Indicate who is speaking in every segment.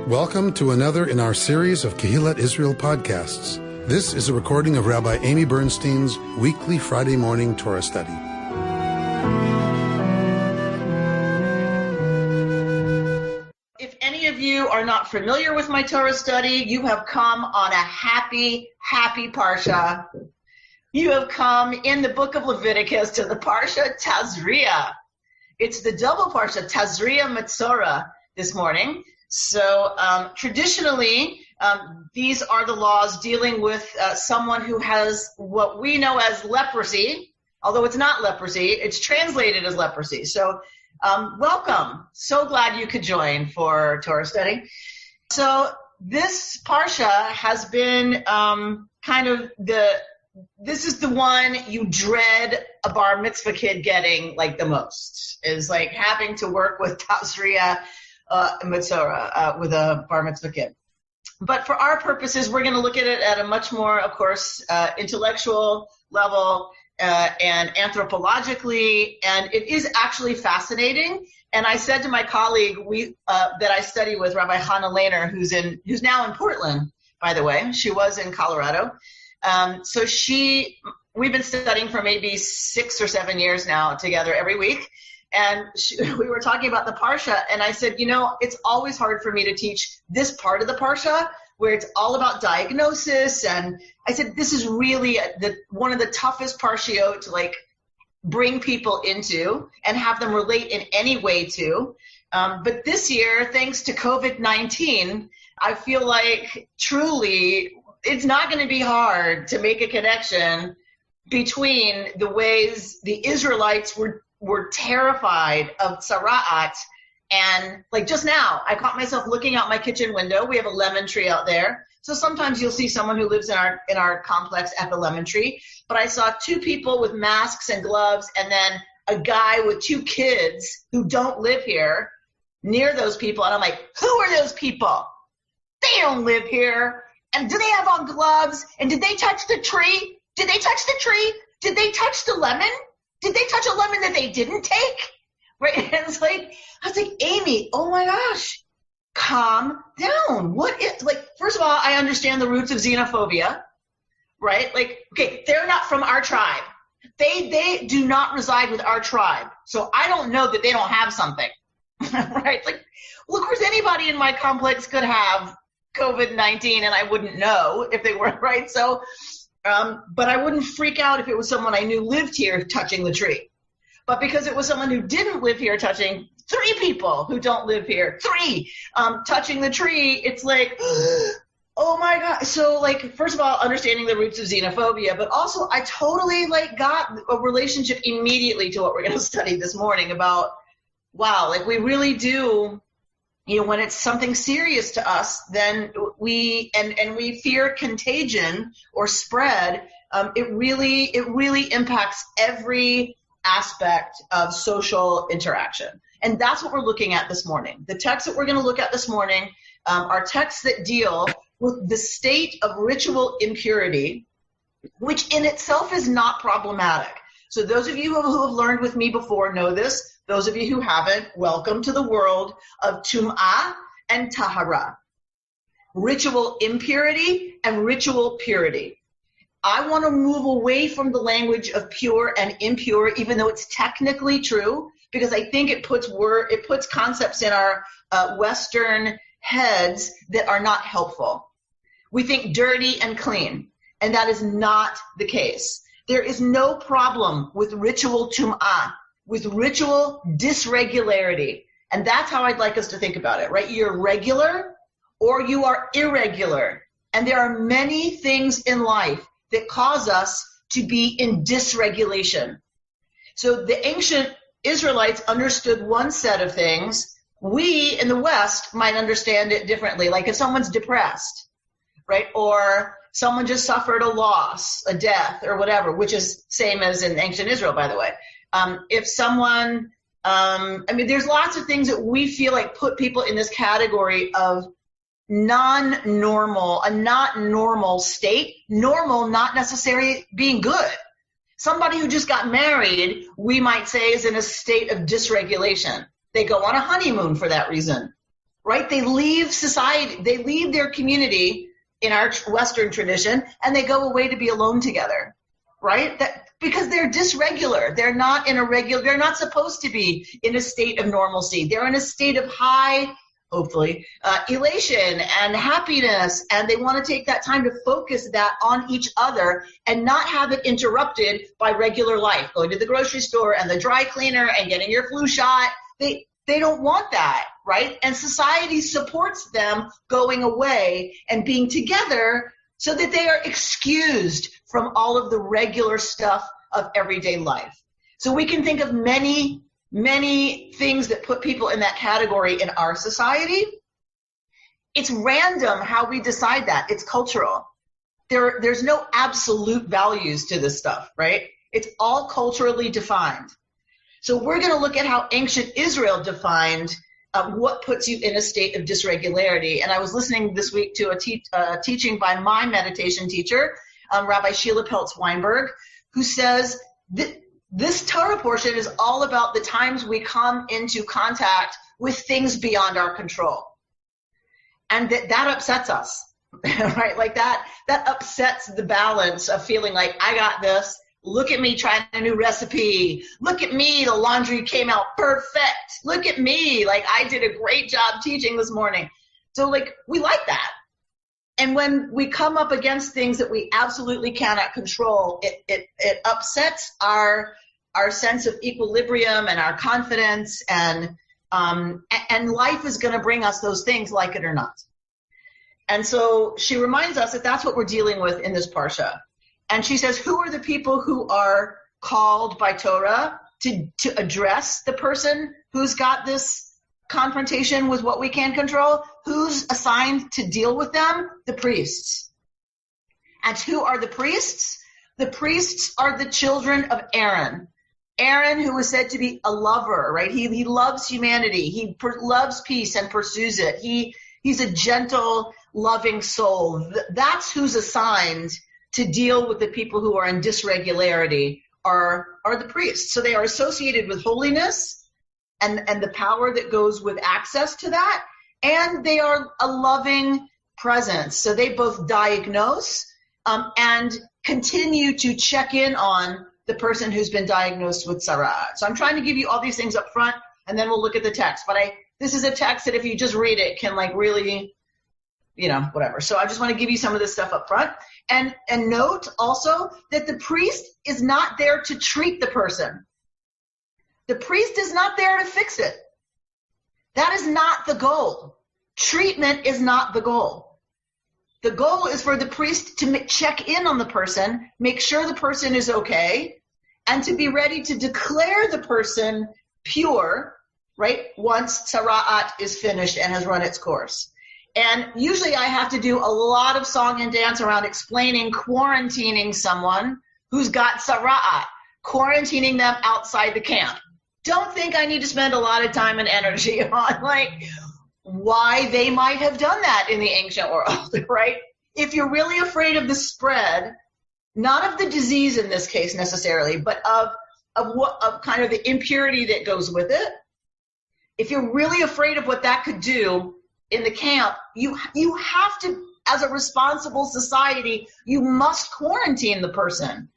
Speaker 1: Welcome to another in our series of Kehillat Israel podcasts. This is a recording of Rabbi Amy Bernstein's weekly Friday morning Torah study.
Speaker 2: If any of you are not familiar with my Torah study, you have come on a happy Parsha. You have come in the book of Leviticus to the Parsha Tazria. It's the double Parsha, Tazria Metzora, this morning. So traditionally, these are the laws dealing with someone who has what we know as leprosy, although it's not leprosy, it's translated as leprosy. So welcome. So glad you could join for Torah study. So this Parsha has been this is the one you dread a bar mitzvah kid getting like the most, is like having to work with Tazria Metzora with a bar mitzvah kid. But for our purposes, we're going to look at it at a much more, of course, intellectual level and anthropologically, and it is actually fascinating. And I said to my colleague that I study with, Rabbi Hannah Lehner, who's now in Portland, by the way. She was in Colorado. We've been studying for maybe 6 or 7 years now together every week. And we were talking about the Parsha, and I said, it's always hard for me to teach this part of the Parsha where it's all about diagnosis. And I said, this is really one of the toughest Parshiot to bring people into and have them relate in any way to. But this year, thanks to COVID-19, I feel like truly it's not going to be hard to make a connection between the ways the Israelites were terrified of tzara'at, and just now, I caught myself looking out my kitchen window. We have a lemon tree out there, so sometimes you'll see someone who lives in our complex at the lemon tree. But I saw 2 people with masks and gloves, and then a guy with 2 kids who don't live here near those people, and I'm like, who are those people? They don't live here. And do they have on gloves? And did they touch the tree? Did they touch the tree? Did they touch the lemon? Did they touch a lemon that they didn't take? Right? And I was like, Amy, oh my gosh, calm down. First of all, I understand the roots of xenophobia, right? Okay, they're not from our tribe. They do not reside with our tribe. So I don't know that they don't have something, right? Of course, anybody in my complex could have COVID-19 and I wouldn't know if they were, right? So, but I wouldn't freak out if it was someone I knew lived here touching the tree. But because it was someone who didn't live here touching 3 people who don't live here, 3 touching the tree, it's like, oh my God. So first of all, understanding the roots of xenophobia, but also I totally got a relationship immediately to what we're going to study this morning about, wow, we really do, when it's something serious to us, then we fear contagion or spread. It really impacts every aspect of social interaction. And that's what we're looking at this morning. The texts that we're going to look at this morning are texts that deal with the state of ritual impurity, which in itself is not problematic. So those of you who have learned with me before know this. Those of you who haven't, welcome to the world of tum'ah and tahara, ritual impurity and ritual purity. I want to move away from the language of pure and impure, even though it's technically true, because I think it puts concepts in our Western heads that are not helpful. We think dirty and clean, and that is not the case. There is no problem with ritual tum'ah, with ritual dysregularity. And that's how I'd like us to think about it, right? You're regular or you are irregular. And there are many things in life that cause us to be in dysregulation. So the ancient Israelites understood one set of things. We in the West might understand it differently. Like if someone's depressed, right? Or someone just suffered a loss, a death or whatever, which is same as in ancient Israel, by the way. If someone, there's lots of things that we feel like put people in this category of non-normal, a not normal state, normal not necessarily being good. Somebody who just got married, we might say, is in a state of dysregulation. They go on a honeymoon for that reason, right? They leave society, they leave their community in our Western tradition, and they go away to be alone together, right? Because they're dysregular. They're not they're not supposed to be in a state of normalcy. They're in a state of high, hopefully, elation and happiness, and they want to take that time to focus that on each other and not have it interrupted by regular life, going to the grocery store and the dry cleaner and getting your flu shot. They don't want that, right? And society supports them going away and being together so that they are excused from all of the regular stuff of everyday life. So we can think of many, many things that put people in that category in our society. It's random how we decide that. It's cultural. There's no absolute values to this stuff, right? It's all culturally defined. So we're going to look at how ancient Israel defined what puts you in a state of dysregularity. And I was listening this week to a teaching by my meditation teacher, Rabbi Sheila Peltz-Weinberg, who says that this Torah portion is all about the times we come into contact with things beyond our control. And that upsets us, right? Like that upsets the balance of feeling like, I got this. Look at me trying a new recipe. Look at me, the laundry came out perfect. Look at me, like I did a great job teaching this morning. So like we like that. And when we come up against things that we absolutely cannot control, it upsets our sense of equilibrium and our confidence, and life is going to bring us those things, like it or not. And so she reminds us that that's what we're dealing with in this parsha. And she says, who are the people who are called by Torah to address the person who's got this confrontation with what we can't control? Who's assigned to deal with them? The priests. And who are the priests? The priests are the children of Aaron. Aaron, who was said to be a lover, right? He loves humanity. He loves peace and pursues it. He's a gentle, loving soul. That's who's assigned to deal with the people who are in dysregularity are the priests. So they are associated with holiness and the power that goes with access to that. And they are a loving presence. So they both diagnose and continue to check in on the person who's been diagnosed with tzara'at. So I'm trying to give you all these things up front, and then we'll look at the text. But this is a text that if you just read it can like really, whatever. So I just want to give you some of this stuff up front. And note also that the priest is not there to treat the person. The priest is not there to fix it. That is not the goal. Treatment is not the goal. The goal is for the priest to check in on the person, make sure the person is okay, and to be ready to declare the person pure, right, once tzara'at is finished and has run its course. And usually I have to do a lot of song and dance around explaining quarantining someone who's got tzara'at, quarantining them outside the camp. Don't think I need to spend a lot of time and energy on like why they might have done that in the ancient world, right? If you're really afraid of the spread, not of the disease in this case necessarily, but of kind of the impurity that goes with it. If you're really afraid of what that could do in the camp, you have to, as a responsible society, you must quarantine the person.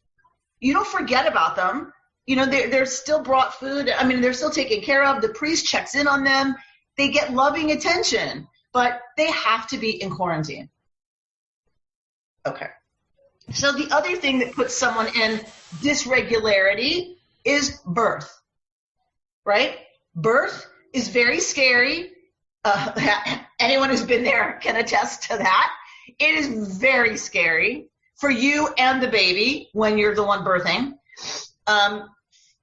Speaker 2: You don't forget about them. They're still brought food. I mean, they're still taken care of. The priest checks in on them. They get loving attention, but they have to be in quarantine. Okay. So the other thing that puts someone in dysregularity is birth, right? Birth is very scary. Anyone who's been there can attest to that. It is very scary for you and the baby when you're the one birthing.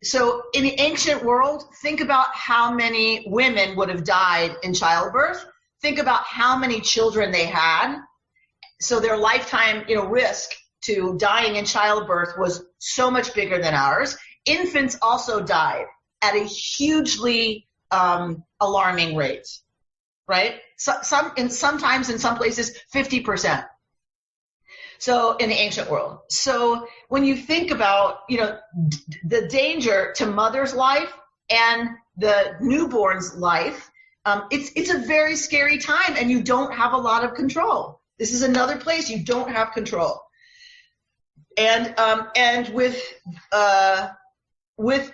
Speaker 2: So in the ancient world, think about how many women would have died in childbirth. Think about how many children they had. So their lifetime, risk to dying in childbirth was so much bigger than ours. Infants also died at a hugely alarming rate, right? Sometimes in some places 50%. So in the ancient world. So when you think about, the danger to mother's life and the newborn's life, it's a very scary time, and you don't have a lot of control. This is another place you don't have control. And with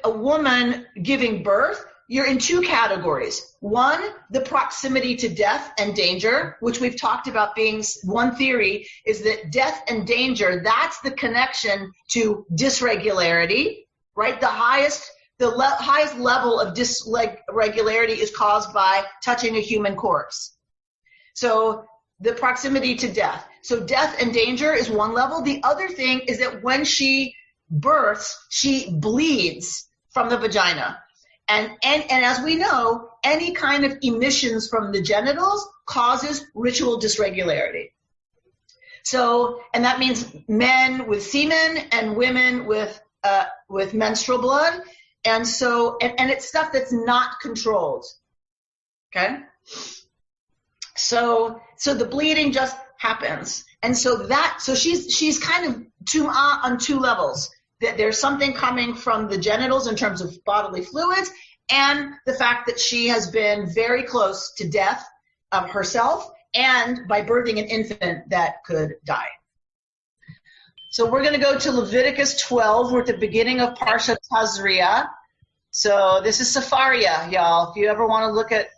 Speaker 2: a woman giving birth, you're in two categories. One, the proximity to death and danger, which we've talked about being one theory, is that death and danger, that's the connection to dysregularity, right? The highest level of dysregularity is caused by touching a human corpse. So the proximity to death. So death and danger is one level. The other thing is that when she births, she bleeds from the vagina. And as we know, any kind of emissions from the genitals causes ritual dysregularity. So, and that means men with semen and women with menstrual blood. And so, and it's stuff that's not controlled. Okay? So the bleeding just happens. And so she's kind of tum'ah on two levels. That there's something coming from the genitals in terms of bodily fluids, and the fact that she has been very close to death herself, and by birthing an infant that could die. So we're going to go to Leviticus 12. We're at the beginning of Parsha Tazria. So this is Sefaria, y'all. If you ever want to look at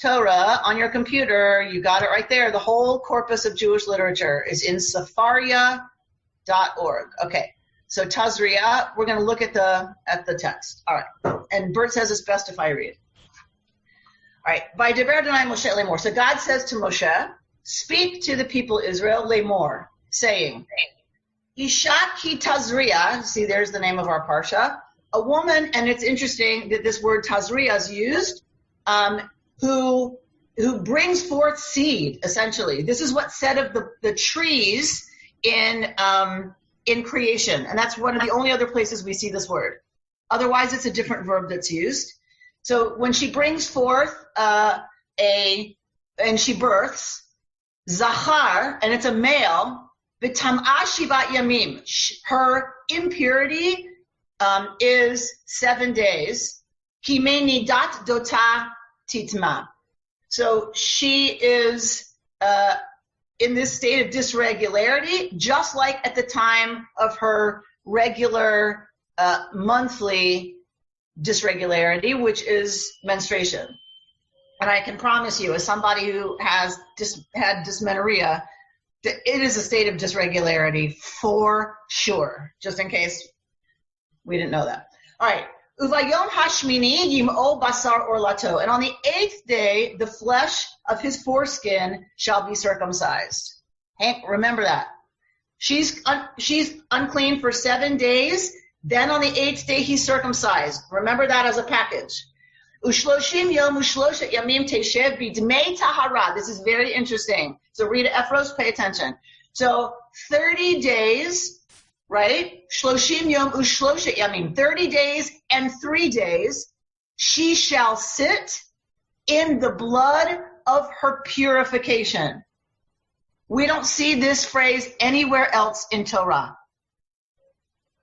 Speaker 2: Torah on your computer, you got it right there. The whole corpus of Jewish literature is in Sefaria.org. Okay. So Tazria, we're going to look at the text. All right. And Bert says it's best if I read. All right. By Deber Adonai Moshe lemor. So God says to Moshe, speak to the people Israel lemor, saying, Isha ki Tazria, see there's the name of our parsha, a woman, and it's interesting that this word Tazria is used, who brings forth seed, essentially. This is what's said of the trees in creation, and that's one of the only other places we see this word. Otherwise, it's a different verb that's used. So when she brings forth and she births, zachar, and it's a male, v'tam'ah shivat yamim, her impurity is 7 days. Kimei nidat dota titma. So she is in this state of dysregularity, just like at the time of her regular monthly dysregularity, which is menstruation. And I can promise you, as somebody who has had dysmenorrhea, that it is a state of dysregularity for sure, just in case we didn't know that. All right. Uvayom hashmini yim'o basar orlato. And on the 8th day, the flesh of his foreskin shall be circumcised. Hank, remember that. She's unclean for 7 days. Then on the 8th day, he's circumcised. Remember that as a package. Ushloshim yom ushloshet yamim teshev b'dmei tahara. This is very interesting. So Rita Ephros, pay attention. So 30 days, right? Shloshim yom ushloshet yamim. 30 days and 3 days, she shall sit in the blood of her purification. We don't see this phrase anywhere else in Torah,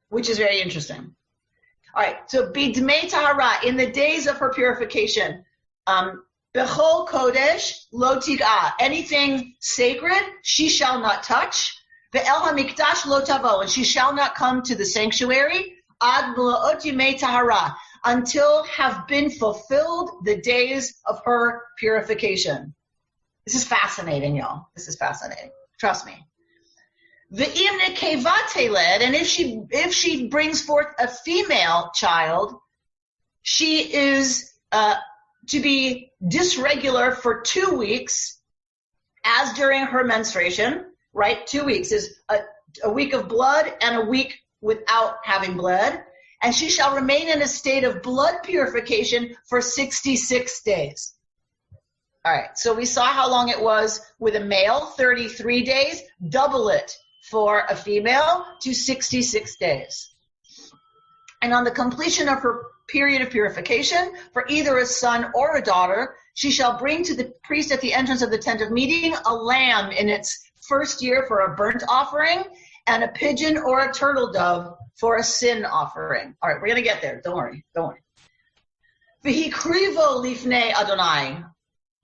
Speaker 2: which is very interesting. All right, so bidmei tahara, in the days of her purification, bechol kodesh lo tig'ah, anything sacred she shall not touch. Ve'el hamikdash lo tavo, and she shall not come to the sanctuary. Ad mla'ot yimei tahara, until have been fulfilled the days of her purification. This is fascinating, y'all. This is fascinating. Trust me. V'im nekeva teled, and if she brings forth a female child, she is to be dysregular for 2 weeks, as during her menstruation, right? 2 weeks is a week of blood and a week without having blood, and she shall remain in a state of blood purification for 66 days. All right, so we saw how long it was with a male, 33 days, double it for a female to 66 days. And on the completion of her period of purification, for either a son or a daughter, she shall bring to the priest at the entrance of the tent of meeting a lamb in its first year for a burnt offering, and a pigeon or a turtle dove for a sin offering. All right, we're going to get there. Don't worry. V'hikrivo lifnei Adonai.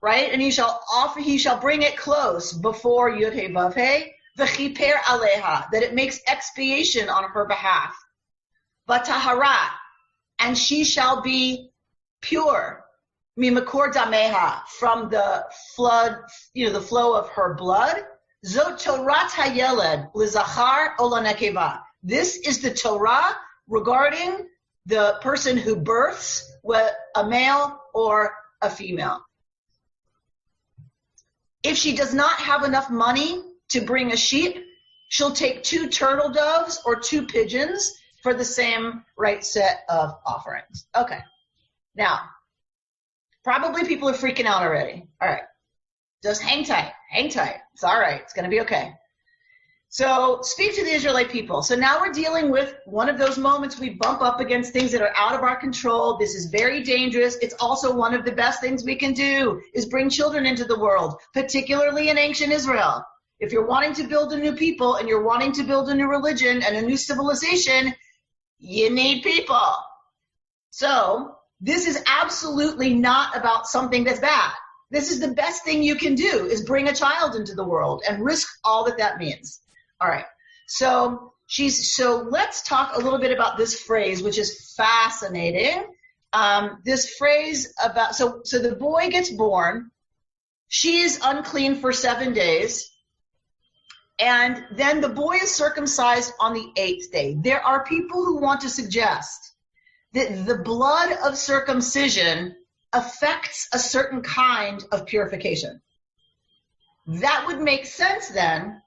Speaker 2: right? And he shall bring it close before Yud-He Vav-He, v'chiper aleha, that it makes expiation on her behalf. V'tahara, and she shall be pure, mimakor dameha, from the flood, the flow of her blood. Zot Torat hayeled l'zachar o l'nekeva. This is the Torah regarding the person who births, a male or a female. If she does not have enough money to bring a sheep, she'll take 2 turtle doves or 2 pigeons for the same right set of offerings. Okay. Now, probably people are freaking out already. All right. Just hang tight. Hang tight. It's all right. It's going to be okay. So speak to the Israelite people. So now we're dealing with one of those moments we bump up against things that are out of our control. This is very dangerous. It's also one of the best things we can do is bring children into the world, particularly in ancient Israel. If you're wanting to build a new people and you're wanting to build a new religion and a new civilization, you need people. So this is absolutely not about something that's bad. This is the best thing you can do is bring a child into the world and risk all that means. All right. So let's talk a little bit about this phrase, which is fascinating. This phrase about, so the boy gets born. She is unclean for 7 days. And then the boy is circumcised on the 8th day. There are people who want to suggest that the blood of circumcision affects a certain kind of purification. That would make sense then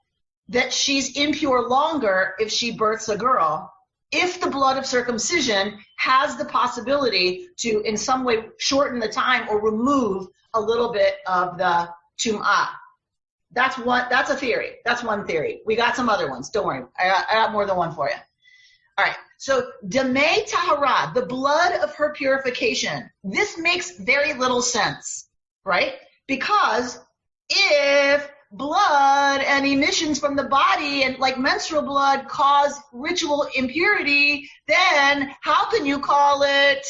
Speaker 2: that she's impure longer if she births a girl, if the blood of circumcision has the possibility to in some way shorten the time or remove a little bit of the tum'ah. That's a theory. That's one theory. We got some other ones. Don't worry. I got more than one for you. All right. So, Demei Tahara, the blood of her purification. This makes very little sense, right? Because if blood and emissions from the body and like menstrual blood cause ritual impurity, then how can you call it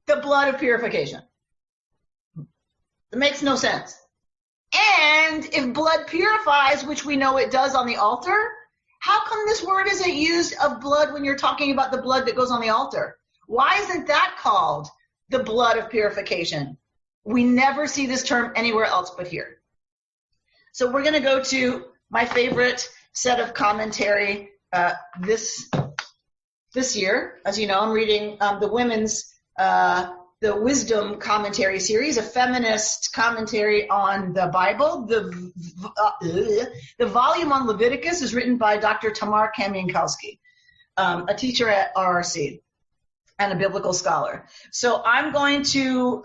Speaker 2: the blood of purification? It makes no sense. And if blood purifies, which we know it does on the altar, how come this word isn't used of blood when you're talking about the blood that goes on the altar? Why isn't that called the blood of purification? We never see this term anywhere else but here. So we're going to go to my favorite set of commentary this year. As you know, I'm reading the women's the Wisdom Commentary series, a feminist commentary on the Bible. The volume on Leviticus is written by Dr. Tamar Kamiankowski, a teacher at RRC and a biblical scholar. So I'm going to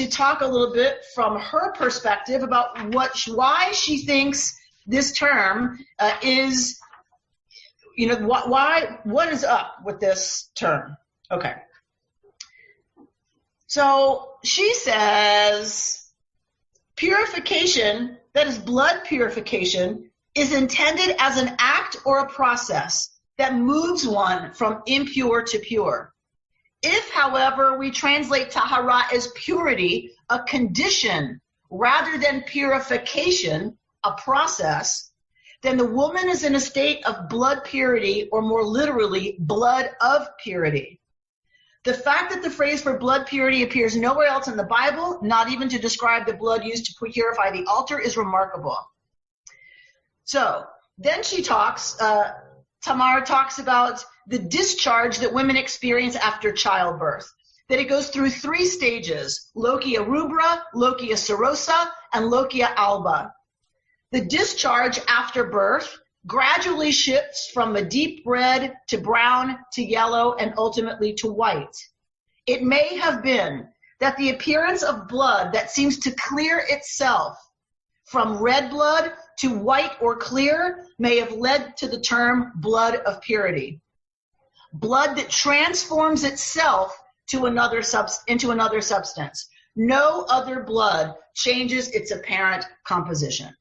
Speaker 2: talk a little bit from her perspective about why she thinks this term is, what is up with this term? Okay. So she says purification, that is blood purification, is intended as an act or a process that moves one from impure to pure. If, however, we translate tahara as purity, a condition, rather than purification, a process, then the woman is in a state of blood purity, or more literally, blood of purity. The fact that the phrase for blood purity appears nowhere else in the Bible, not even to describe the blood used to purify the altar, is remarkable. So then Tamar talks about the discharge that women experience after childbirth, that it goes through 3 stages: lochia rubra, lochia serosa, and lochia alba. The discharge after birth gradually shifts from a deep red to brown to yellow and ultimately to white. It may have been that the appearance of blood that seems to clear itself from red blood to white or clear may have led to the term blood of purity. Blood that transforms itself into another substance. No other blood changes its apparent composition.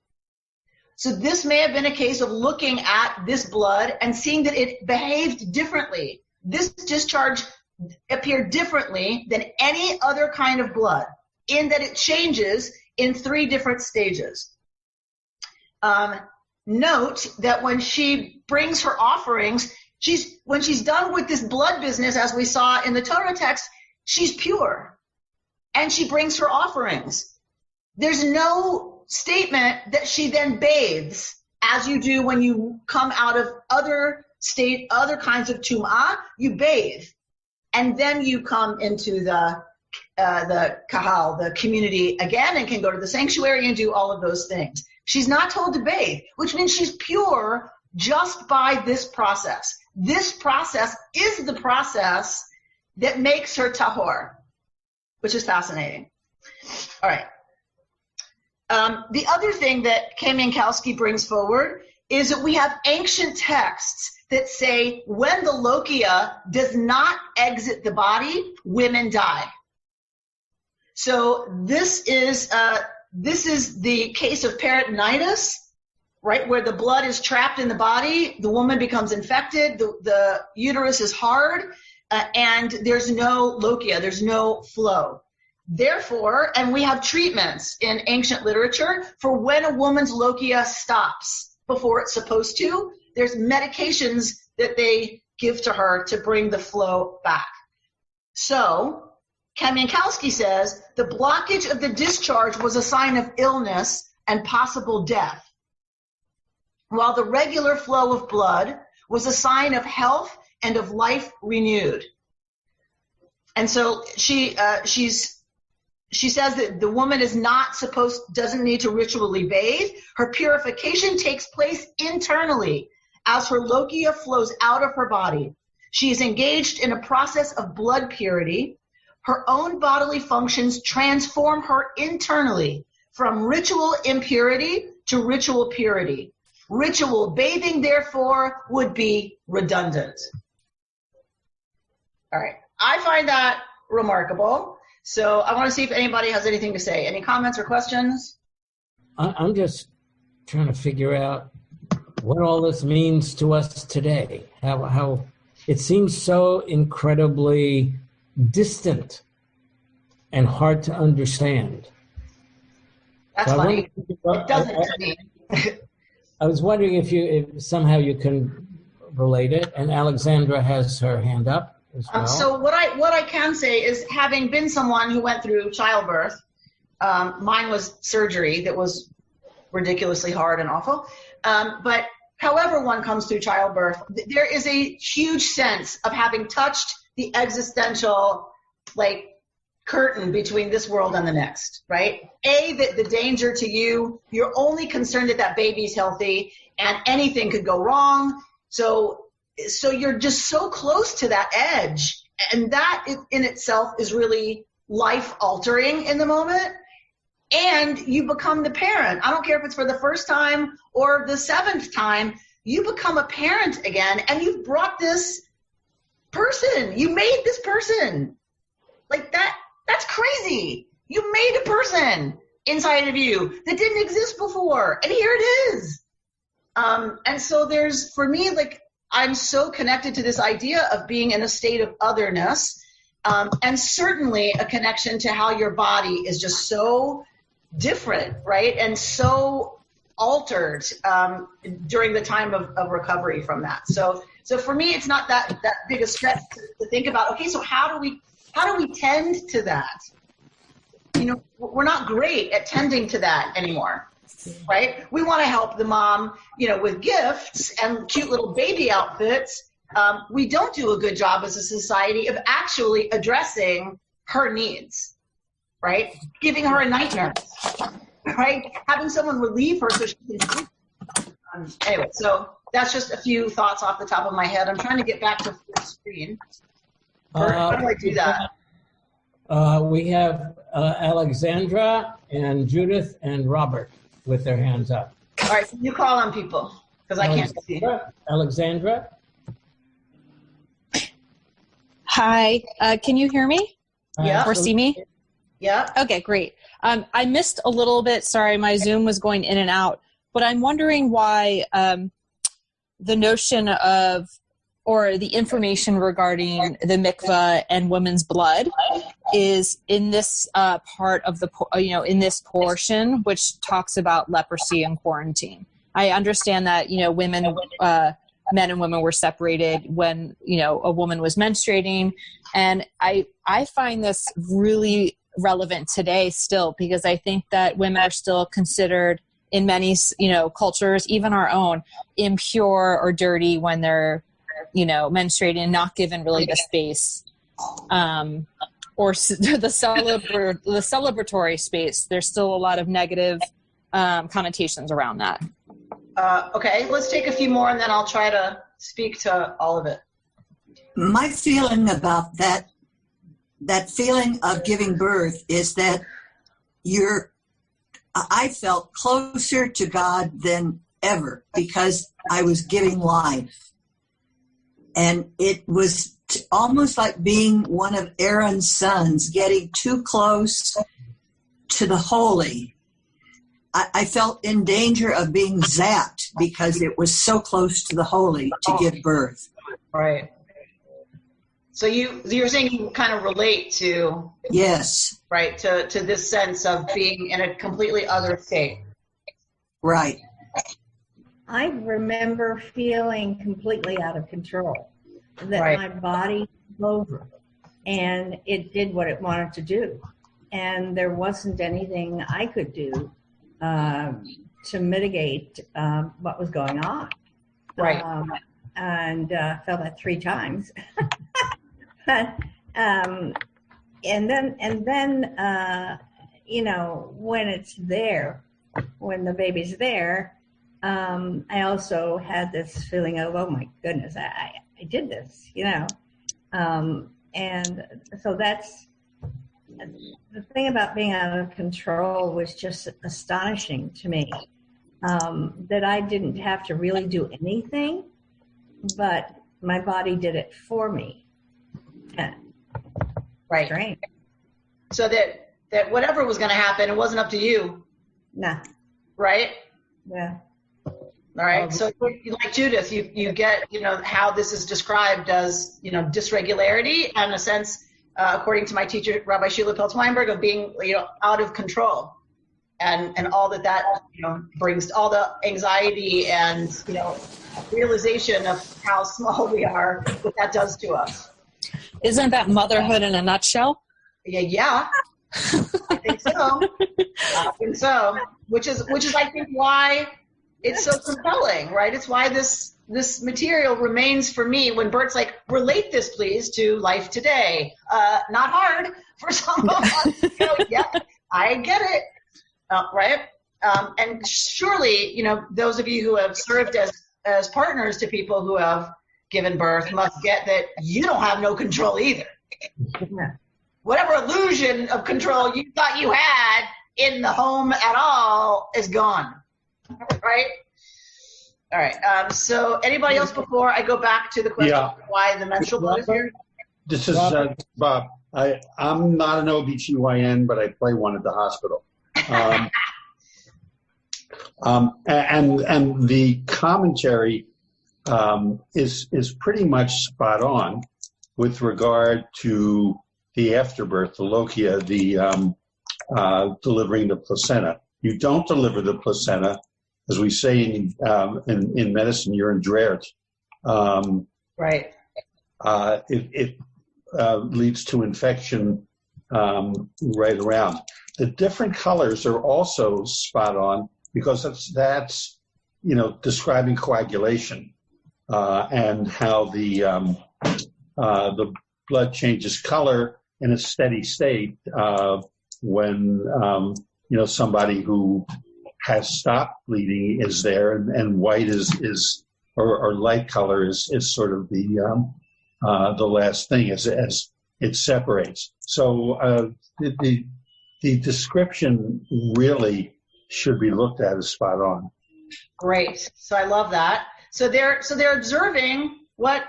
Speaker 2: So this may have been a case of looking at this blood and seeing that it behaved differently. This discharge appeared differently than any other kind of blood. in that it changes in 3 different stages. Note that when she brings her offerings, when she's done with this blood business, as we saw in the Torah text, she's pure, and she brings her offerings. There's no statement that she then bathes, as you do when you come out of other kinds of tum'ah. You bathe, and then you come into the kahal, the community again, and can go to the sanctuary and do all of those things. She's not told to bathe, which means she's pure just by this process. This process is the process that makes her tahor, which is fascinating. All right. The other thing that Kay Minkowski brings forward is that we have ancient texts that say when the lochia does not exit the body, women die. So this is the case of peritonitis, right, where the blood is trapped in the body, the woman becomes infected, the uterus is hard, and there's no lochia, there's no flow. Therefore, and we have treatments in ancient literature for when a woman's lochia stops before it's supposed to. There's medications that they give to her to bring the flow back. So Kamiankowski says the blockage of the discharge was a sign of illness and possible death, while the regular flow of blood was a sign of health and of life renewed. And so she says that the woman doesn't need to ritually bathe. Her purification takes place internally as her lochia flows out of her body. She is engaged in a process of blood purity. Her own bodily functions transform her internally from ritual impurity to ritual purity. Ritual bathing, therefore, would be redundant. All right. I find that remarkable. So I want to see if anybody has anything to say. Any comments or questions?
Speaker 3: I'm just trying to figure out what all this means to us today. How it seems so incredibly distant and hard to understand.
Speaker 2: That's
Speaker 3: so
Speaker 2: funny. It doesn't to me.
Speaker 3: I was wondering if somehow you can relate it. And Alexandra has her hand up as well.
Speaker 2: So what I can say is, having been someone who went through childbirth, mine was surgery that was ridiculously hard and awful. But however one comes through childbirth, there is a huge sense of having touched the existential, curtain between this world and the next, right? The danger to you, you're only concerned that baby's healthy, and anything could go wrong. So you're just so close to that edge, and that in itself is really life-altering in the moment. And you become the parent. I don't care if it's for the first time or the 7th time, you become a parent again, and you've brought this person. You made this person. That's crazy. You made a person inside of you that didn't exist before, and here it is. And so for me, I'm so connected to this idea of being in a state of otherness, and certainly a connection to how your body is just so different, right, and so altered during the time of recovery from that. So for me, it's not that big a stretch to think about, okay, so how do we tend to that? We're not great at tending to that anymore, right? We want to help the mom, with gifts and cute little baby outfits. We don't do a good job as a society of actually addressing her needs, right? Giving her a night nurse, right? Having someone relieve her so she can sleep. Anyway, so that's just a few thoughts off the top of my head. I'm trying to get back to full screen. How do I do that?
Speaker 3: We have Alexandra and Judith and Robert with their hands up.
Speaker 2: All right, so you call on people, because I can't see.
Speaker 3: Alexandra?
Speaker 4: Hi, can you hear me?
Speaker 2: Yeah.
Speaker 4: Or see me?
Speaker 2: Yeah.
Speaker 4: Okay, great. I missed a little bit. Sorry, my Zoom was going in and out. But I'm wondering why the notion of or the information regarding the mikvah and women's blood is in this part of the, in this portion, which talks about leprosy and quarantine. I understand that, women, men and women were separated when, a woman was menstruating. And I find this really relevant today still, because I think that women are still considered in many, cultures, even our own, impure or dirty when they're, menstruating and not given really the space, or the celebratory space. There's still a lot of negative connotations around that.
Speaker 2: Okay, let's take a few more and then I'll try to speak to all of it.
Speaker 5: My feeling about that feeling of giving birth is that I felt closer to God than ever because I was giving life. And it was almost like being one of Aaron's sons, getting too close to the holy. I felt in danger of being zapped because it was so close to the holy to give birth.
Speaker 2: Right. So you're saying you kind of relate to,
Speaker 5: yes,
Speaker 2: right, to this sense of being in a completely other state.
Speaker 5: Right.
Speaker 6: I remember feeling completely out of control, that
Speaker 2: right.
Speaker 6: My body was over and it did what it wanted to do. And there wasn't anything I could do to mitigate what was going on.
Speaker 2: Right.
Speaker 6: And felt that 3 times. And then when it's there, when the baby's there, I also had this feeling of, oh my goodness, I did this, and so that's the thing about being out of control was just astonishing to me, that I didn't have to really do anything, but my body did it for me.
Speaker 2: Right.
Speaker 6: Strange.
Speaker 2: So that whatever was going to happen, it wasn't up to you.
Speaker 6: Nah.
Speaker 2: Right?
Speaker 6: Yeah.
Speaker 2: All right. So like Judith, you get, how this is described as, dysregularity and a sense, according to my teacher, Rabbi Sheila Peltz-Weinberg, of being, out of control and all that, brings all the anxiety and, realization of how small we are, what that does to us.
Speaker 4: Isn't that motherhood in a nutshell?
Speaker 2: Yeah. I think so. Which is I think why it's so compelling, right? It's why this material remains for me when Bert's like, relate this please to life today. Not hard for some of us. Yeah, I get it. Right? And surely, those of you who have served as partners to people who have given birth must get that you don't have no control either. Whatever illusion of control you thought you had in the home at all is gone. Right? All right. So anybody else before I go back to the question of why the menstrual blood is here?
Speaker 7: This is Bob. I'm not an OBGYN, but I play one at the hospital. And the commentary is pretty much spot on with regard to the afterbirth, the lochia, the delivering the placenta. You don't deliver the placenta, as we say in medicine, you're in Drert.
Speaker 2: Right.
Speaker 7: It leads to infection right around. The different colors are also spot on because that's describing coagulation and how the blood changes color in a steady state when somebody who has stopped bleeding is there, and white is or light color is sort of the last thing as it separates. So the description really should be looked at as spot on.
Speaker 2: Great. So I love that. So they're observing what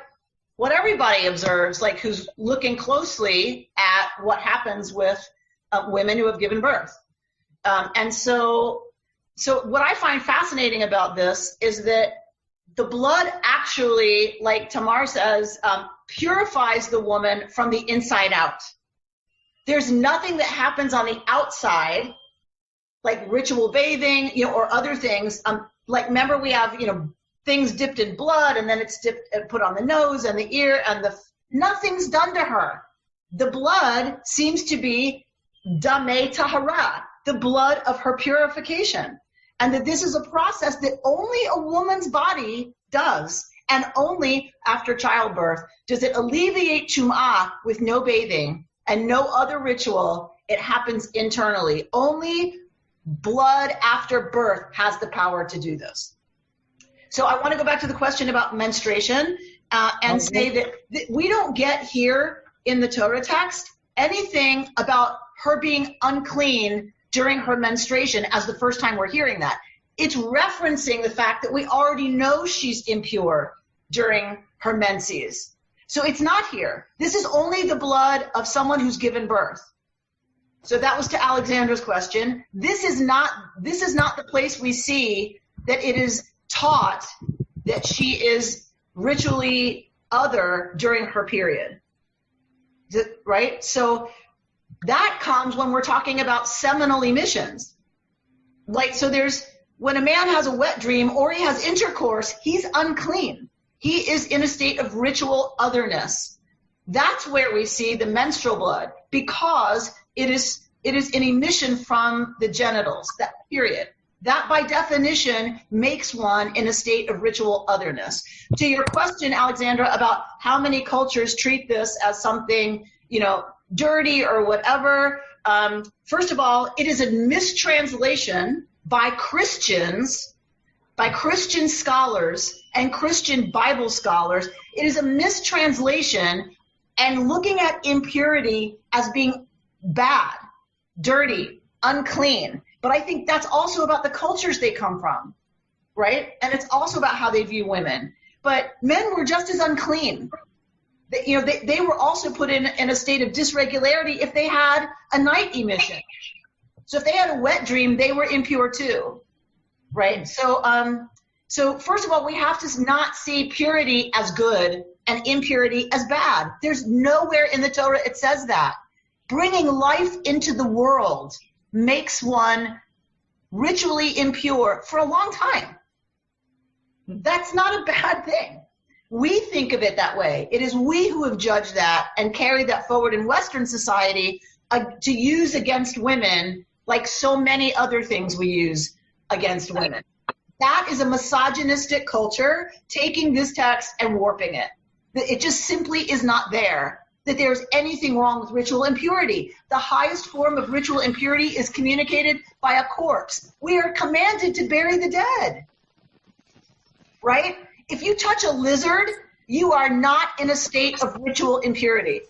Speaker 2: everybody observes, like who's looking closely at what happens with women who have given birth. And so what I find fascinating about this is that the blood actually, like Tamar says, purifies the woman from the inside out. There's nothing that happens on the outside, like ritual bathing, or other things. Like, remember, we have, things dipped in blood, and then it's dipped and put on the nose and the ear, and nothing's done to her. The blood seems to be damei tahara, the blood of her purification. And that this is a process that only a woman's body does, and only after childbirth does it alleviate tum'ah with no bathing and no other ritual. It happens internally. Only blood after birth has the power to do this. So I want to go back to the question about menstruation and say that we don't get here in the Torah text anything about her being unclean during her menstruation as the first time we're hearing that. It's referencing the fact that we already know she's impure during her menses. So it's not here. This is only the blood of someone who's given birth. So that was to Alexandra's question. This is not the place we see that it is taught that she is ritually other during her period. Right? So that comes when we're talking about seminal emissions. Like, so when a man has a wet dream or he has intercourse, he's unclean. He is in a state of ritual otherness. That's where we see the menstrual blood, because it is an emission from the genitals, that period. That by definition makes one in a state of ritual otherness. To your question, Alexandra, about how many cultures treat this as something, dirty or whatever, first of all, it is a mistranslation by Christian scholars and Christian Bible scholars. It is a mistranslation and looking at impurity as being bad, dirty, unclean. But I think that's also about the cultures they come from, right? And it's also about how they view women. But men were just as unclean. They were also put in a state of dysregularity if they had a night emission. So if they had a wet dream, they were impure too, right? So first of all, we have to not see purity as good and impurity as bad. There's nowhere in the Torah it says that. Bringing life into the world makes one ritually impure for a long time. That's not a bad thing. We think of it that way. It is we who have judged that and carried that forward in Western society to use against women like so many other things we use against women. That is a misogynistic culture taking this text and warping it. It just simply is not there, that there's anything wrong with ritual impurity. The highest form of ritual impurity is communicated by a corpse. We are commanded to bury the dead, right? If you touch a lizard, you are not in a state of ritual impurity.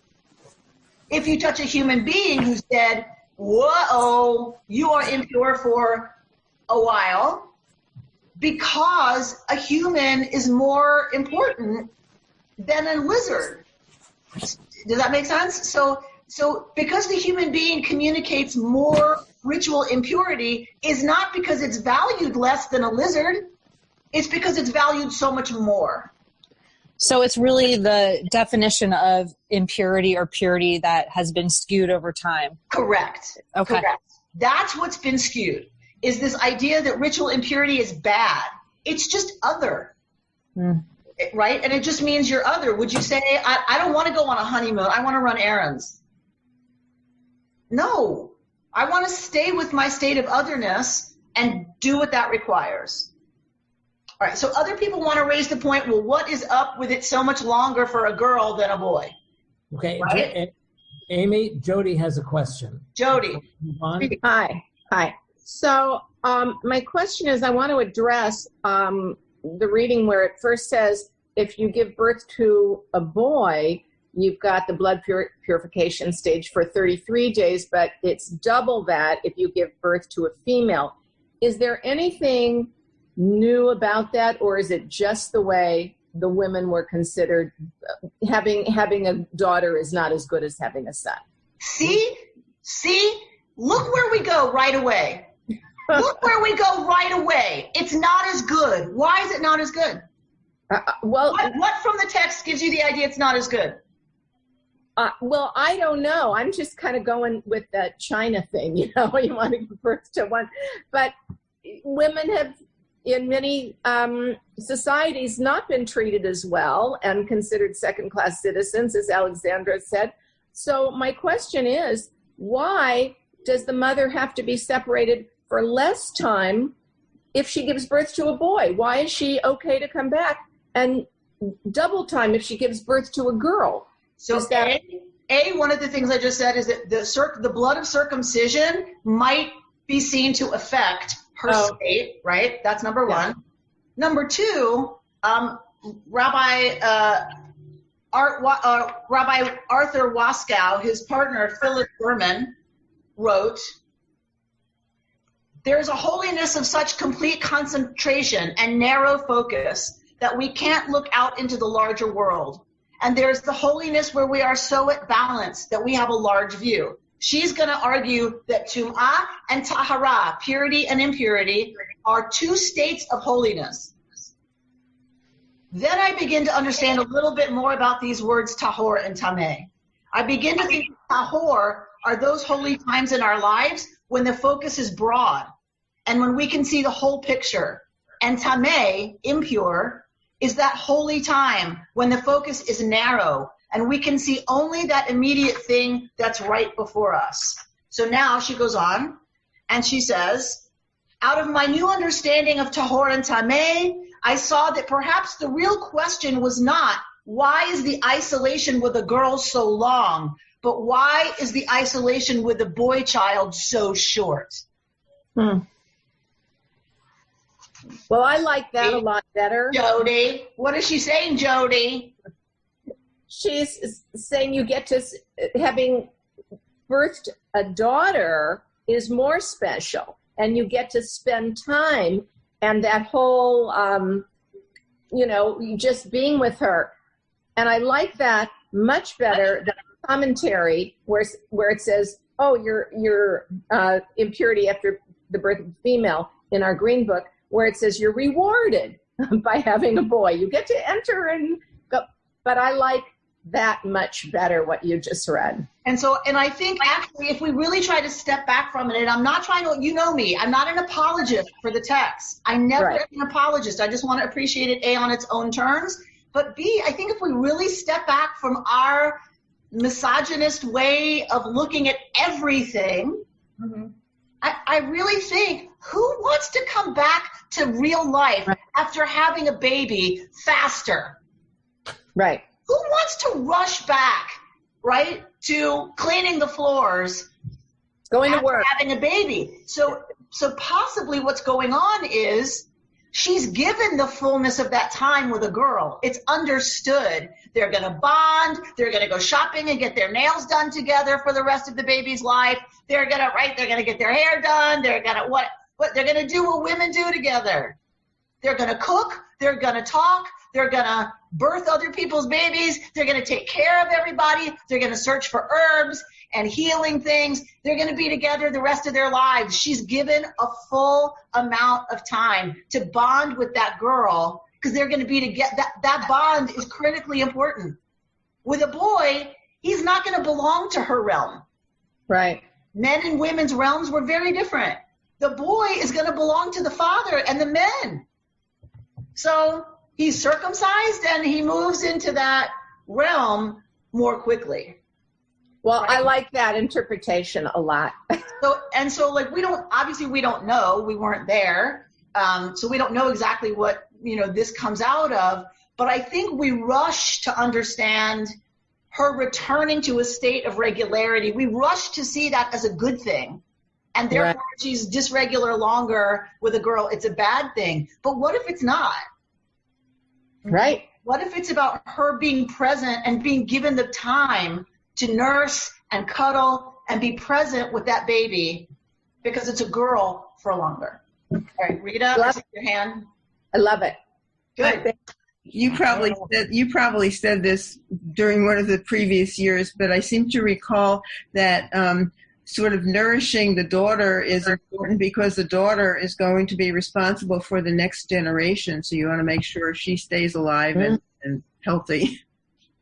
Speaker 2: If you touch a human being who's dead, whoa, you are impure for a while, because a human is more important than a lizard. Does that make sense? So because the human being communicates more ritual impurity is not because it's valued less than a lizard. It's because it's valued so much more.
Speaker 4: So it's really the definition of impurity or purity that has been skewed over time.
Speaker 2: Correct.
Speaker 4: Okay.
Speaker 2: Correct. That's what's been skewed, is this idea that ritual impurity is bad. It's just other. Right? And it just means you're other. Would you say, I don't want to go on a honeymoon. I want to run errands. No. I want to stay with my state of otherness and do what that requires. All right, so other people want to raise the point, well, what is up with it so much longer for a girl than a boy?
Speaker 3: Okay,
Speaker 2: right?
Speaker 3: Amy, Jody has a question.
Speaker 2: Jody.
Speaker 8: Hi. So my question is, I want to address the reading where it first says, if you give birth to a boy, you've got the blood purification stage for 33 days, but it's double that if you give birth to a female. Is there anything new about that, or is it just the way the women were considered? Having a daughter is not as good as having a son.
Speaker 2: See, look where we go right away. Look where we go right away. It's not as good. Why is it not as good? What from the text gives you the idea it's not as good?
Speaker 8: Well, I don't know. I'm just kind of going with that China thing, you want to give birth to one. But women have, in many societies, not been treated as well and considered second-class citizens, as Alexandra said. So my question is, why does the mother have to be separated for less time if she gives birth to a boy? Why is she okay to come back and double time if she gives birth to a girl?
Speaker 2: So one of the things I just said is that the blood of circumcision might be seen to affect her state, right? That's number one. Number two, Rabbi Arthur Waskow, his partner Philip Berman, wrote, "There's a holiness of such complete concentration and narrow focus that we can't look out into the larger world. And there's the holiness where we are so at balance that we have a large view." She's going to argue that Tum'ah and Tahara, purity and impurity, are two states of holiness. Then I begin to understand a little bit more about these words Tahor and Tameh. I begin to think Tahor are those holy times in our lives when the focus is broad and when we can see the whole picture. And Tameh, impure, is that holy time when the focus is narrow and we can see only that immediate thing that's right before us. So now she goes on and she says, "Out of my new understanding of Tahor and Tameh, I saw that perhaps the real question was not why is the isolation with a girl so long, but why is the isolation with a boy child so short?"
Speaker 8: Well, I like that a lot better.
Speaker 2: Jody, what is she saying, Jody?
Speaker 8: She's saying you get to, having birthed a daughter is more special, and you get to spend time and that whole, just being with her. And I like that much better than a commentary where it says, "Oh, your impurity after the birth of a female," in our Green Book, where it says you're rewarded by having a boy. You get to enter and go. But I like that much better, what you just read.
Speaker 2: And I think actually if we really try to step back from it, and I'm not trying to, you know me, I'm not an apologist for the text. I never am an apologist. I just want to appreciate it, A, on its own terms, but B, I think if we really step back from our misogynist way of looking at everything, I really think, who wants to come back to real life after having a baby faster?
Speaker 8: Right.
Speaker 2: Who wants to rush back, right, to cleaning the floors,
Speaker 8: going to work,
Speaker 2: having a baby? So possibly what's going on is she's given the fullness of that time with a girl. It's understood. They're going to bond. They're going to go shopping and get their nails done together for the rest of the baby's life. They're going to get their hair done. They're going to what they're going to do what women do together. They're going to cook. They're going to talk. They're going to birth other people's babies. They're going to take care of everybody. They're going to search for herbs and healing things. They're going to be together the rest of their lives. She's given a full amount of time to bond with that girl because they're going to be together. That bond is critically important. With a boy, he's not going to belong to her realm.
Speaker 8: Right.
Speaker 2: Men and women's realms were very different. The boy is going to belong to the father and the men. So he's circumcised and he moves into that realm more quickly.
Speaker 8: Well, right? I like that interpretation a lot.
Speaker 2: So we don't know. We weren't there. So we don't know exactly what, this comes out of. But I think we rush to understand her returning to a state of regularity. We rush to see that as a good thing. And therefore, she's dysregular longer with a girl. It's a bad thing. But what if it's not?
Speaker 8: Right.
Speaker 2: What if it's about her being present and being given the time to nurse and cuddle and be present with that baby because it's a girl for longer? All right, Rita, raise your hand.
Speaker 8: I love it.
Speaker 2: Good.
Speaker 9: You probably said this during one of the previous years, but I seem to recall that sort of nourishing the daughter is important because the daughter is going to be responsible for the next generation. So you want to make sure she stays alive and healthy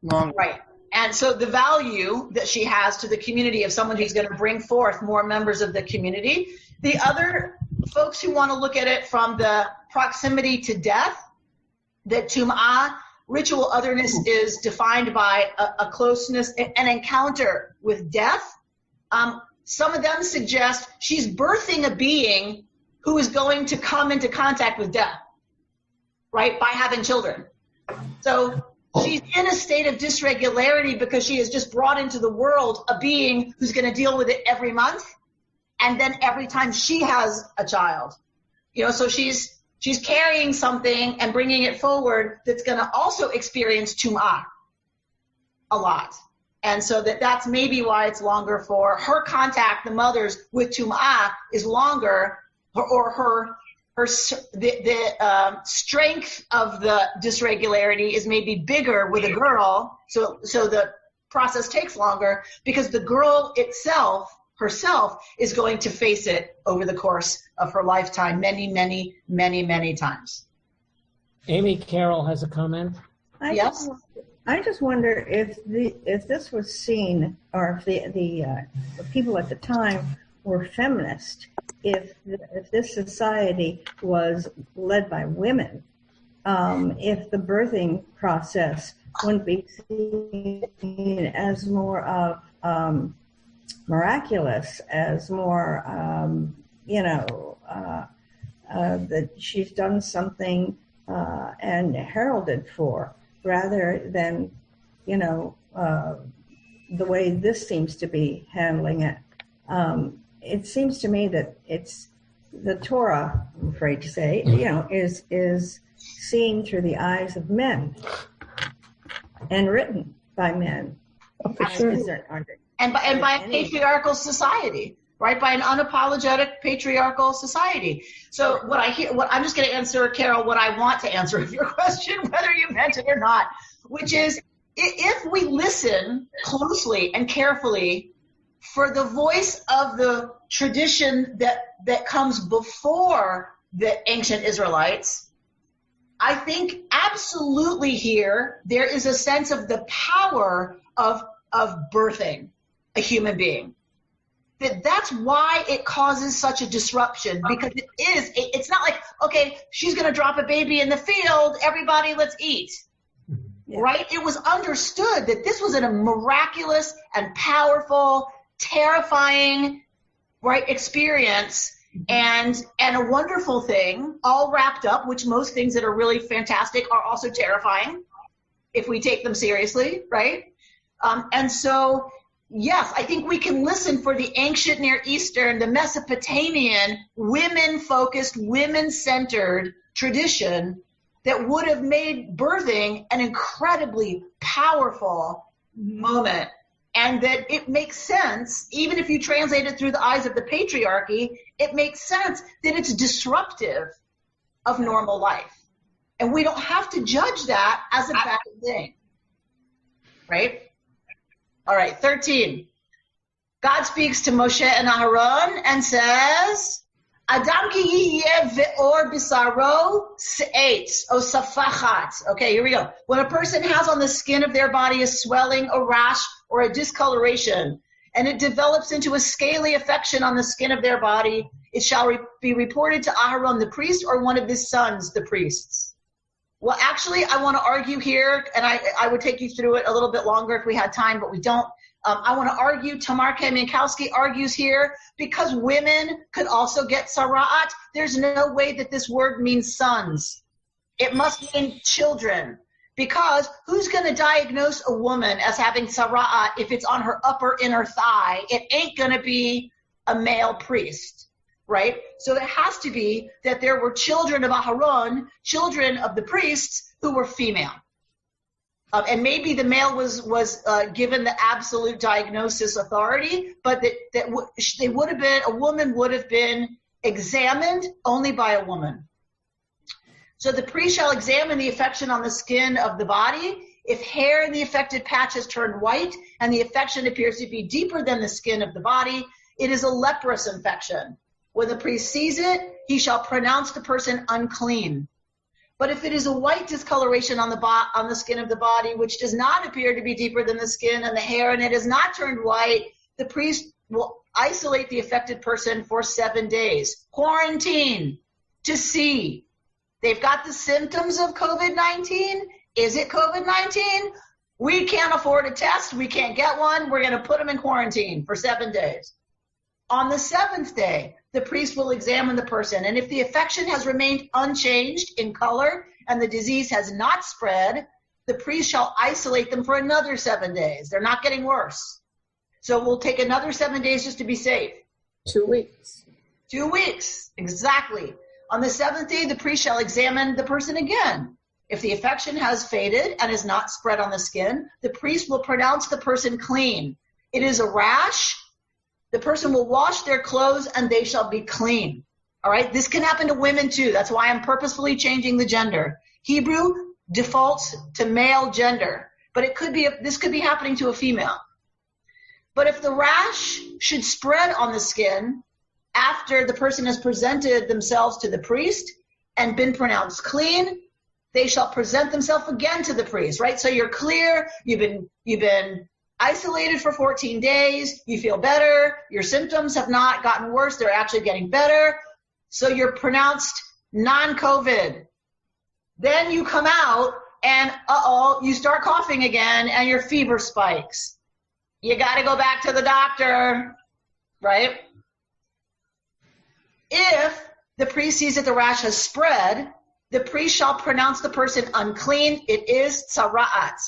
Speaker 9: long.
Speaker 2: Right. And so the value that she has to the community of someone who's going to bring forth more members of the community. The other folks who want to look at it from the proximity to death, that tum'ah, ritual otherness, is defined by a closeness, an encounter with death. Some of them suggest she's birthing a being who is going to come into contact with death, right, by having children. So she's in a state of dysregularity because she has just brought into the world a being who's going to deal with it every month, and then every time she has a child. So she's carrying something and bringing it forward that's going to also experience tum'ah a lot. And so that's maybe why it's longer for her contact, the mother's, with tum'ah is longer, or the strength of the dysregularity is maybe bigger with a girl. So the process takes longer because the girl herself is going to face it over the course of her lifetime many, many, many, many times.
Speaker 3: Amy Carroll has a comment.
Speaker 2: Yes?
Speaker 6: I just wonder if this was seen, or if the people at the time were feminist, if this society was led by women, if the birthing process wouldn't be seen as more of miraculous, as more that she's done something and heralded for, rather than, the way this seems to be handling it. It seems to me that it's the Torah, I'm afraid to say, is seen through the eyes of men and written by men.
Speaker 2: And by a patriarchal society, right? By an unapologetic patriarchal society. So I'm just going to answer, Carol, what I want to answer of your question, whether you meant it or not, which is, if we listen closely and carefully for the voice of the tradition that comes before the ancient Israelites, I think absolutely here there is a sense of the power of birthing a human being. That's why it causes such a disruption, because it's not like, okay, she's going to drop a baby in the field, everybody let's eat. Yeah. Right? It was understood that this was a miraculous and powerful, terrifying, right, experience, and a wonderful thing, all wrapped up, which most things that are really fantastic are also terrifying if we take them seriously, right? And so, yes, I think we can listen for the ancient Near Eastern, the Mesopotamian, women-focused, women-centered tradition that would have made birthing an incredibly powerful moment. And that it makes sense, even if you translate it through the eyes of the patriarchy, it makes sense that it's disruptive of normal life. And we don't have to judge that as a bad thing, right? All right, 13. God speaks to Moshe and Aharon and says, Adam ki yiyeh ve'or bisaro se'etz o safachat. Okay, here we go. When a person has on the skin of their body a swelling, a rash, or a discoloration, and it develops into a scaly affection on the skin of their body, it shall be reported to Aharon the priest or one of his sons, the priests. Well, actually, I want to argue here, and I would take you through it a little bit longer if we had time, but we don't. I want to argue, Tamar Kamiankowski argues here, because women could also get sara'at, there's no way that this word means sons. It must mean children. Because who's going to diagnose a woman as having sara'at if it's on her upper inner thigh? It ain't going to be a male priest, right? So it has to be that there were children of Aharon, children of the priests, who were female. And maybe the male was given the absolute diagnosis authority, but they would have been, a woman would have been examined only by a woman. So the priest shall examine the affection on the skin of the body. If hair in the affected patch has turned white and the affection appears to be deeper than the skin of the body, it is a leprous infection. When the priest sees it, he shall pronounce the person unclean. But if it is a white discoloration on the skin of the body, which does not appear to be deeper than the skin and the hair, and it is not turned white, the priest will isolate the affected person for 7 days. Quarantine to see. They've got the symptoms of COVID-19. Is it COVID-19? We can't afford a test. We can't get one. We're going to put them in quarantine for 7 days. On the 7th day, the priest will examine the person, and if the infection has remained unchanged in color and the disease has not spread, the priest shall isolate them for another 7 days. They're not getting worse. So we'll take another 7 days just to be safe.
Speaker 8: 2 weeks.
Speaker 2: 2 weeks, exactly. On the 7th day, the priest shall examine the person again. If the infection has faded and is not spread on the skin, the priest will pronounce the person clean. It is a rash. The person will wash their clothes and they shall be clean. All right? This can happen to women too. That's why I'm purposefully changing the gender. Hebrew defaults to male gender, but this could be happening to a female. But if the rash should spread on the skin after the person has presented themselves to the priest and been pronounced clean, they shall present themselves again to the priest, right? So you're clear, you've been isolated for 14 days, you feel better, your symptoms have not gotten worse, they're actually getting better, so you're pronounced non-COVID. Then you come out and, you start coughing again and your fever spikes. You got to go back to the doctor, right? If the priest sees that the rash has spread, the priest shall pronounce the person unclean. It is tzara'at.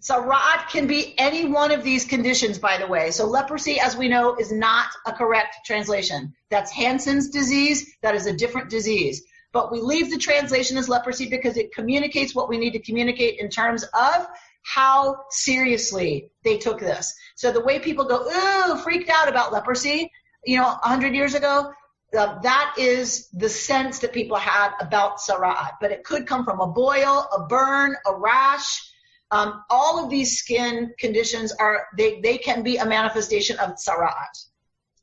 Speaker 2: Tzara'at can be any one of these conditions, by the way. So leprosy, as we know, is not a correct translation. That's Hansen's disease. That is a different disease. But we leave the translation as leprosy because it communicates what we need to communicate in terms of how seriously they took this. So the way people go, ooh, freaked out about leprosy, 100 years ago, that is the sense that people had about tzara'at. But it could come from a boil, a burn, a rash. All of these skin conditions they can be a manifestation of tzara'at.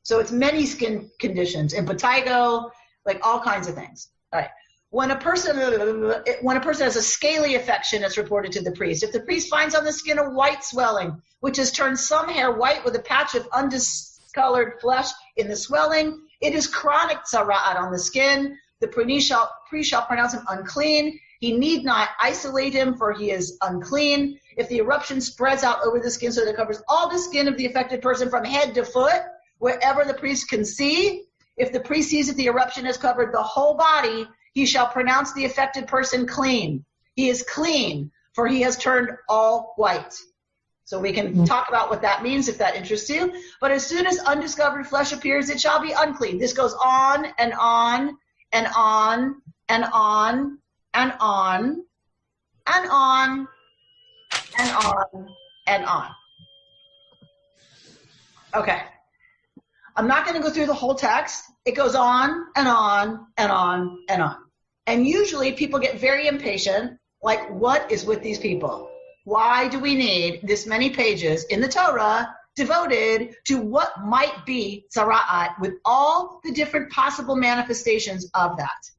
Speaker 2: So it's many skin conditions, impetigo, like all kinds of things. All right. When a person has a scaly affection, it's reported to the priest. If the priest finds on the skin a white swelling, which has turned some hair white with a patch of undiscolored flesh in the swelling, it is chronic tzara'at on the skin. The priest shall pronounce him unclean. He need not isolate him, for he is unclean. If the eruption spreads out over the skin so that it covers all the skin of the affected person from head to foot, wherever the priest can see, if the priest sees that the eruption has covered the whole body, he shall pronounce the affected person clean. He is clean, for he has turned all white. So we can talk about what that means if that interests you. But as soon as undiscovered flesh appears, it shall be unclean. This goes on and on and on and on and on and on and on and on. Okay. I'm not going to go through the whole text. It goes on and on and on and on. And usually people get very impatient, like, what is with these people? Why do we need this many pages in the Torah devoted to what might be tzara'at with all the different possible manifestations of that?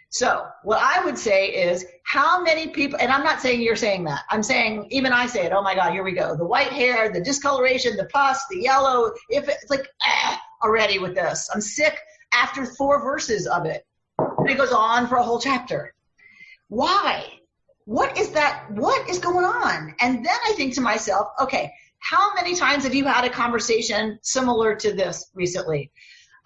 Speaker 2: So what I would say is, how many people, and I'm not saying you're saying that, I'm saying, even I say it, oh my God, here we go. The white hair, the discoloration, the pus, the yellow, it's like, already with this. I'm sick after 4 verses of it. And it goes on for a whole chapter. Why? What is that? What is going on? And then I think to myself, okay, how many times have you had a conversation similar to this recently?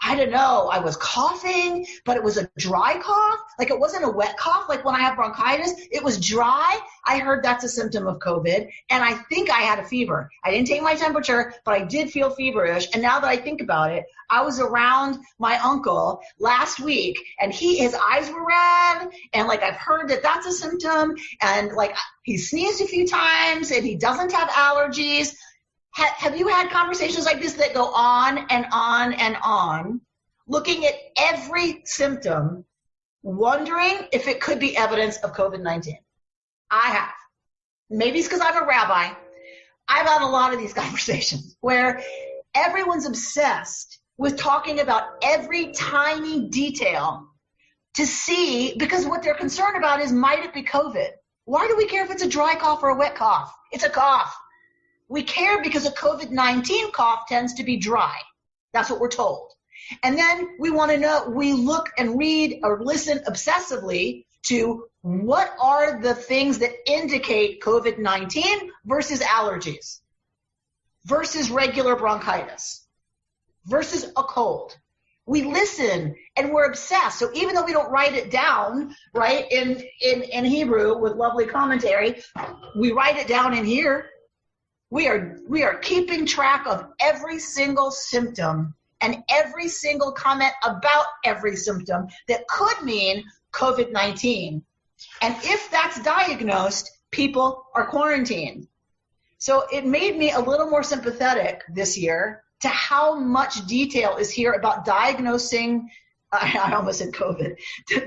Speaker 2: I don't know, I was coughing, but it was a dry cough. Like, it wasn't a wet cough, like when I have bronchitis. It was dry. I heard that's a symptom of COVID, and I think I had a fever. I didn't take my temperature, but I did feel feverish. And now that I think about it, I was around my uncle last week, and his eyes were red, and like, I've heard that that's a symptom, and like, he sneezed a few times, and he doesn't have allergies. Have you had conversations like this that go on and on and on, looking at every symptom, wondering if it could be evidence of COVID-19? I have. Maybe it's because I'm a rabbi. I've had a lot of these conversations where everyone's obsessed with talking about every tiny detail to see, because what they're concerned about is, might it be COVID? Why do we care if it's a dry cough or a wet cough? It's a cough. We care because a COVID-19 cough tends to be dry. That's what we're told. And then we want to know, we look and read or listen obsessively to what are the things that indicate COVID-19 versus allergies, versus regular bronchitis, versus a cold. We listen and we're obsessed. So even though we don't write it down, right, in Hebrew with lovely commentary, we write it down in here. We are keeping track of every single symptom and every single comment about every symptom that could mean COVID-19. And if that's diagnosed, people are quarantined. So it made me a little more sympathetic this year to how much detail is here about diagnosing, I almost said COVID,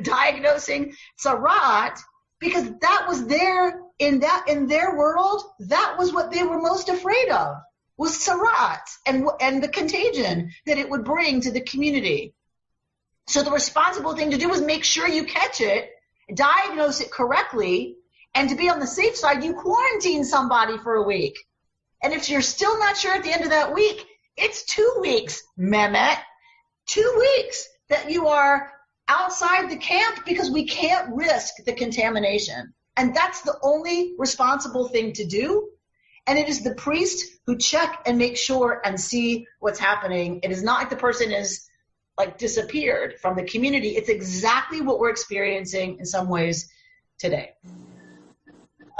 Speaker 2: diagnosing tzaraat, because that was there in their world, that was what they were most afraid of, was tzaraat and the contagion that it would bring to the community. So the responsible thing to do was make sure you catch it, diagnose it correctly, and to be on the safe side, you quarantine somebody for a week. And if you're still not sure at the end of that week, it's 2 weeks, Mehmet, 2 weeks that you are outside the camp because we can't risk the contamination. And that's the only responsible thing to do. And it is the priest who check and make sure and see what's happening. It is not like the person is like disappeared from the community. It's exactly what we're experiencing in some ways today.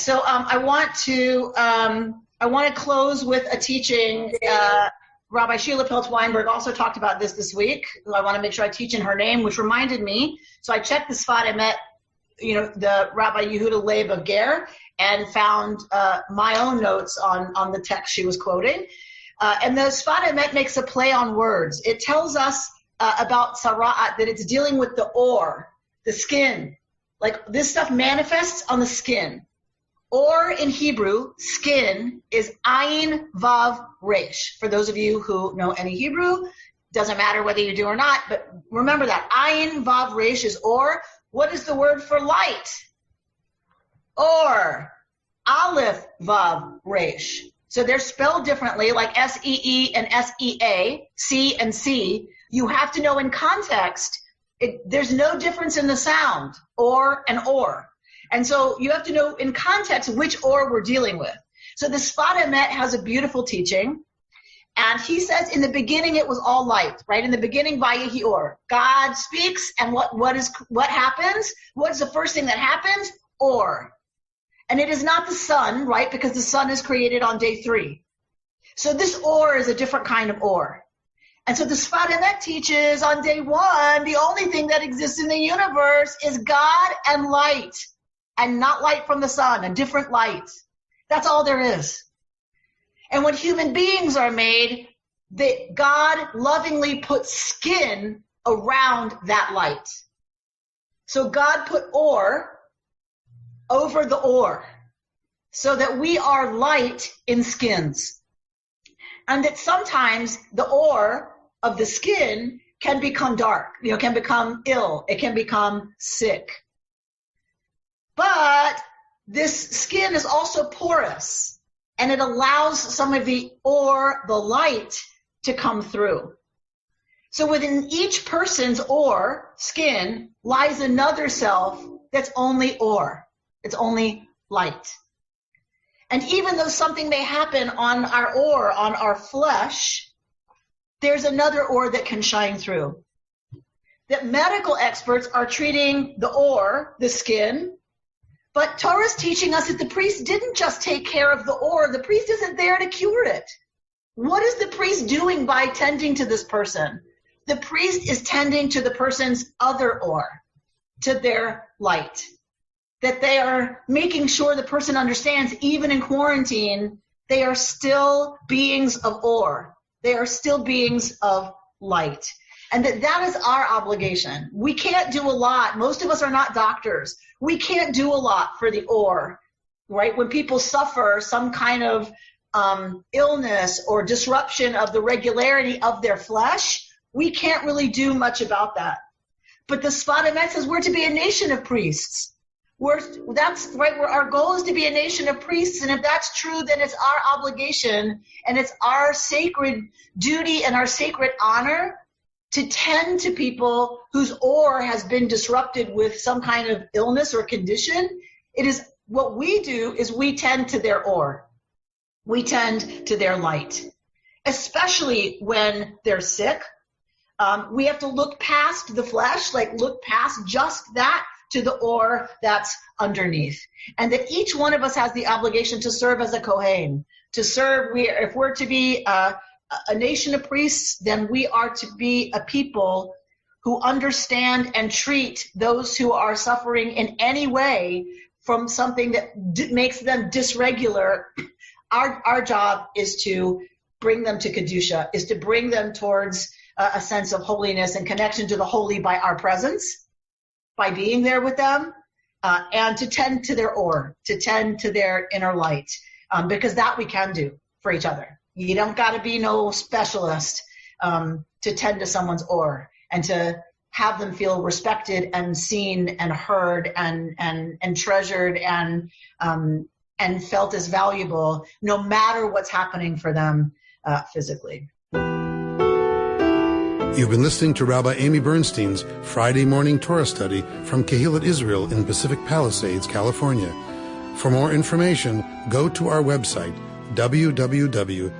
Speaker 2: So I want to close with a teaching. Rabbi Sheila Piltz-Weinberg also talked about this week. I want to make sure I teach in her name, which reminded me. So I checked the Sfat Emet, the Rabbi Yehuda Leib of Ger, and found my own notes on the text she was quoting. And the Sfat Emet makes a play on words. It tells us about tzaraat, that it's dealing with the or, the skin. Like this stuff manifests on the skin. Or in Hebrew, skin is ayin vav resh. For those of you who know any Hebrew, doesn't matter whether you do or not, but remember that. Ayin vav resh is or. What is the word for light? Or. Aleph vav resh. So they're spelled differently, like S-E-E and S-E-A, C and C. You have to know in context, there's no difference in the sound, or and or. And so you have to know in context which or we're dealing with. So the Sfat Emet has a beautiful teaching. And he says in the beginning it was all light, right? In the beginning, Vayehi Or. God speaks, and what happens? What's the first thing that happens? Or. And it is not the sun, right? Because the sun is created on day 3. So this or is a different kind of or. And so the Sfat Emet teaches on day 1, the only thing that exists in the universe is God and light. And not light from the sun, a different light. That's all there is. And when human beings are made, God lovingly puts skin around that light. So God put or over the or, so that we are light in skins. And that sometimes the or of the skin can become dark, can become ill, it can become sick. But this skin is also porous, and it allows some of the or, the light, to come through. So within each person's or, skin, lies another self that's only or. It's only light. And even though something may happen on our or, on our flesh, there's another or that can shine through. That medical experts are treating the or, the skin, but Torah's teaching us that the priest didn't just take care of the or. The priest isn't there to cure it. What is the priest doing by tending to this person? The priest is tending to the person's other or, to their light. That they are making sure the person understands, even in quarantine, they are still beings of or. They are still beings of light. And that is our obligation. We can't do a lot. Most of us are not doctors. We can't do a lot for the or, right? When people suffer some kind of illness or disruption of the regularity of their flesh, we can't really do much about that. But the Sfat Emet says we're to be a nation of priests. That's right. Our goal is to be a nation of priests, and if that's true, then it's our obligation and it's our sacred duty and our sacred honor to tend to people whose or has been disrupted with some kind of illness or condition. It is what we do is we tend to their or. We tend to their light, especially when they're sick. We have to look past the flesh, like look past just that to the or that's underneath. And that each one of us has the obligation to serve as a Kohen, to serve. If we're to be a nation of priests, then we are to be a people who understand and treat those who are suffering in any way from something that makes them dysregular. Our job is to bring them to Kedusha, is to bring them towards a sense of holiness and connection to the holy by our presence, by being there with them, and to tend to their or, to tend to their inner light, because that we can do for each other. You don't got to be no specialist to tend to someone's or and to have them feel respected and seen and heard and treasured and felt as valuable, no matter what's happening for them physically.
Speaker 1: You've been listening to Rabbi Amy Bernstein's Friday morning Torah study from Kehillat Israel in Pacific Palisades, California. For more information, go to our website, www.ourki.org.